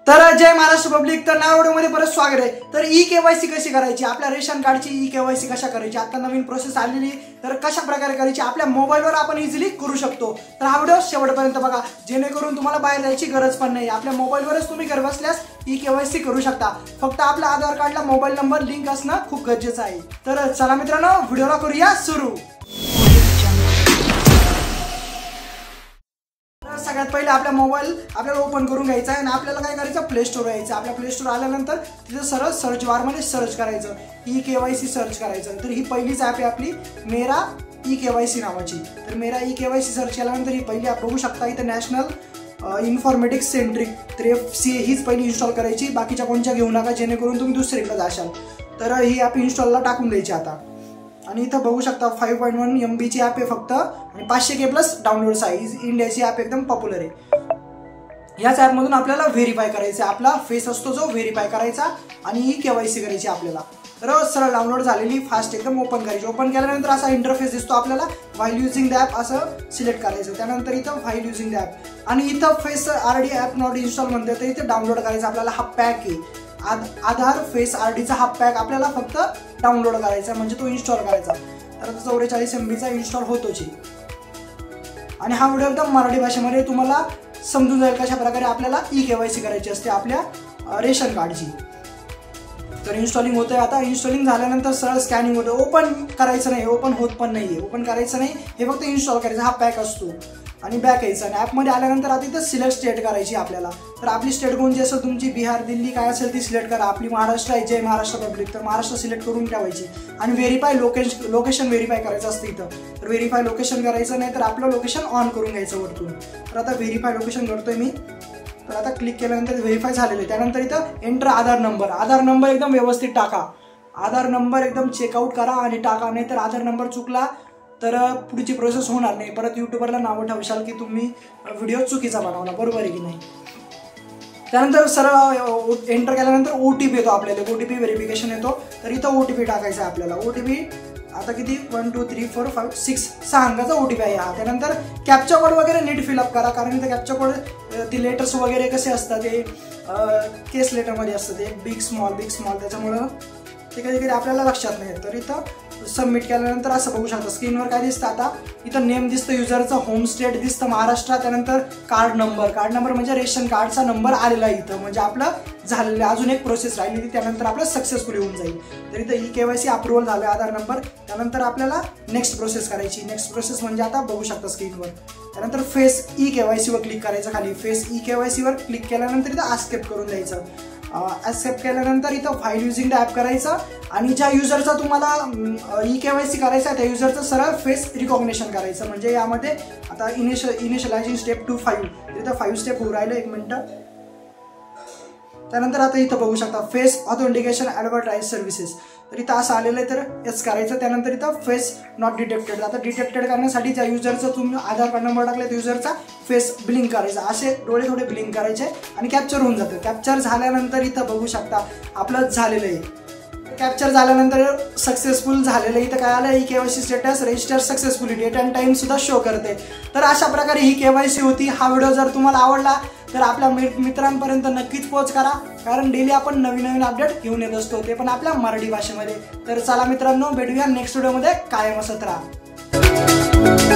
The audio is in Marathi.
तर जय महाराष्ट्र पब्लिक. तर नव्या व्हिडिओमध्ये परत स्वागत आहे. तर ई केवायसी कशी करायची, आपल्या रेशन कार्डची ई केवायसी कशा करायची, आता नवीन प्रोसेस आलेली, तर कशा प्रकारे करायची आपल्या मोबाईलवर आपण इझिली करू शकतो. तर हा व्हिडिओ शेवटपर्यंत बघा, जेणेकरून तुम्हाला बाहेर जायची गरज पण नाही. आपल्या मोबाईलवरच तुम्ही घर बसल्यास ई केवायसी करू शकता. फक्त आपल्या आधार कार्डला मोबाईल नंबर लिंक असणं खूप गरजेचं आहे. तर चला मित्रांनो, व्हिडिओला करूया सुरू. सगळ्यात पहिले आपला मोबाईल आपल्याला ओपन करून घ्यायचा आहे आणि आपल्याला काय करायचं, प्ले स्टोर यायचं. आपल्या प्ले स्टोर आल्यानंतर तिथं सरळ सर्च बारमध्ये सर्च करायचं, ई केवायसी सर्च करायचं. तर ही पहिलीच ॲप आहे आपली मेरा ई केवायसी नावाची. तर मेरा ई केवायसी सर्च केल्यानंतर ही पहिली ॲप बघू शकता इथं, नॅशनल इन्फॉर्मेटिक्स सेंट्रिक. तर FC हीच पहिली इन्स्टॉल करायची, बाकीच्या कोणत्या घेऊ नका, जेणेकरून तुम्ही दुसरीकडे जाशाल. तर ही ॲप इन्स्टॉलला टाकून द्यायची आता. आणि इथं बघू शकता 5.1 MB ॲप आहे फक्त, आणि 500K+ डाउनलोड साईज. इंडियाची ॲप एकदम पॉप्युलर आहे. याच ॲपमधून आपल्याला व्हेरीफाय करायचं, आपला फेस असतो जो व्हेरीफाय करायचा आणि ई केवायसी करायची आपल्याला. तर सरळ डाउनलोड झालेली फास्ट एकदम ओपन करायची. ओपन केल्यानंतर असा इंटरफेस दिसतो आपल्याला, व्हाईल युझिंग द ॲप असं सिलेक्ट करायचं. त्यानंतर इथं व्हाईल युझिंग द ॲप आणि इथं face RD app not install म्हणते, तर इथे डाउनलोड करायचं आपल्याला. हा पॅक आहे आधार फेस RDचा, हा पॅक आपल्याला फक्त डाउनलोड करायचा, म्हणजे तो इन्स्टॉल करायचा. तर 44 MBचा इन्स्टॉल होतोच. आणि हा व्हिडिओ एकदम मराठी भाषेमध्ये तुम्हाला समजून जाईल कशा प्रकारे आपल्याला ई केवायसी करायची असते आपल्या रेशन कार्डची. तर इन्स्टॉलिंग होतंय आता. इन्स्टॉलिंग झाल्यानंतर सरळ स्कॅनिंग होतं. ओपन करायचं नाही, ओपन होत पण नाहीये, ओपन करायचं नाही, हे फक्त इन्स्टॉल करायचं. हा पॅक असतो आणि बॅक यायचं. आणि ॲपमध्ये आल्यानंतर आता इथं सिलेक्ट स्टेट करायची आपल्याला. तर आपली स्टेट कोणती असेल, तुमची बिहार, दिल्ली काय असेल ती सिलेक्ट करा. आपली महाराष्ट्र आहे, जय महाराष्ट्र पब्लिक, तर महाराष्ट्र सिलेक्ट करून ठेवायची. आणि व्हेरीफाय लोकेशन व्हेरीफाय करायचं असतं इथं. तर व्हेरीफाय लोकेशन करायचं, नाही तर आपलं लोकेशन ऑन करून घ्यायचं वरतून. तर आता व्हेरीफाय लोकेशन करतोय मी. तर आता क्लिक केल्यानंतर व्हेरीफाय झालेलं आहे. त्यानंतर इथं एंटर आधार नंबर. आधार नंबर एकदम व्यवस्थित टाका, आधार नंबर एकदम चेकआउट करा आणि टाका, नाही तर आधार नंबर चुकला तर पुढची प्रोसेस होणार नाही. परत युट्यूबरला नावं ठेवशाल की तुम्ही व्हिडिओ चुकीचा बनवला, बरोबर आहे की नाही. त्यानंतर सरळ एंटर केल्यानंतर OTP येतो आपल्याला, OTP व्हेरिफिकेशन येतो. तर इथं OTP टाकायचा आहे आपल्याला. OTP आता किती, 1 2 3 4 5 6 अंकाचा OTP आहे हा. त्यानंतर कॅप्चा कोड वगैरे नीट फिलअप करा, कारण इथं कॅप्चा कोड ते लेटर्स वगैरे कसे असतात, ते केस लेटरमध्ये असतं, ते बिग स्मॉल त्याच्यामुळं ते कधी कधी आपल्याला लक्षात नाही. तर इथं सबमिट केल्यानंतर असं बघू शकता स्क्रीनवर काय दिसतं. आता इथं नेम दिसतं युजरचं, होम स्टेट दिसतं महाराष्ट्र, त्यानंतर कार्ड नंबर म्हणजे रेशन कार्डचा नंबर आलेला आहे इथं, म्हणजे आपलं झालेलं. अजून एक प्रोसेस राहिली, त्यानंतर आपलं सक्सेसफुल होऊन जाईल. तर इथं ई केवायसी अप्रुव्हल झालं, आधार नंबर. त्यानंतर आपल्याला नेक्स्ट प्रोसेस करायची. नेक्स्ट प्रोसेस म्हणजे आता बघू शकता स्क्रीनवर. त्यानंतर फेस ई केवायसीवर क्लिक करायचं. खाली फेस ई केवायसीवर क्लिक केल्यानंतर इथं ॲक्सेप्ट करून द्यायचं. ॲक्सेप्ट केल्यानंतर इथं व्हाईल युझिंग द ॲप करायचं. आणि ज्या युजरचा तुम्हाला ई केवायसी करायचा त्या युजरचं सरळ फेस रिकॉग्निशन करायचं. म्हणजे यामध्ये आता इनिशियलायझिंग स्टेप 2 5, इथं 5 स्टेप होऊ राहिलं. 1 मिनटं. त्यानंतर आता इथं बघू शकता फेस ऑथेंटिकेशन ॲडव्हर्टाइज सर्व्हिसेस. तर इथं असं आलेलं आहे, तर हेच करायचं. त्यानंतर इथं फेस नॉट डिटेक्टेड. आता डिटेक्टेड करण्यासाठी ज्या युजरचं तुम्ही आधार कार्ड नंबर टाकला त्या युजरचा फेस ब्लिंक करायचा, असे डोळे थोडे ब्लिंक करायचे आणि कॅप्चर होऊन जातं. कॅप्चर झाल्यानंतर इथं बघू शकता आपलं झालेलं आहे. कॅप्चर झाल्यानंतर सक्सेसफुल झालेलं. इथं काय आलं, E KYC status register successfully, date and time सुद्धा शो करते. तर अशा प्रकारे ही केवायसी होती. हा व्हिडिओ जर तुम्हाला आवडला तर आपल्या मित्रांपर्यंत नक्कीच पोहोच करा, कारण डेली आपण नवीन अपडेट घेऊन येत असतो, ते पण आपल्या मराठी भाषेमध्ये. तर चला मित्रांनो, भेटूया नेक्स्ट व्हिडिओमध्ये. कायम असत राहा.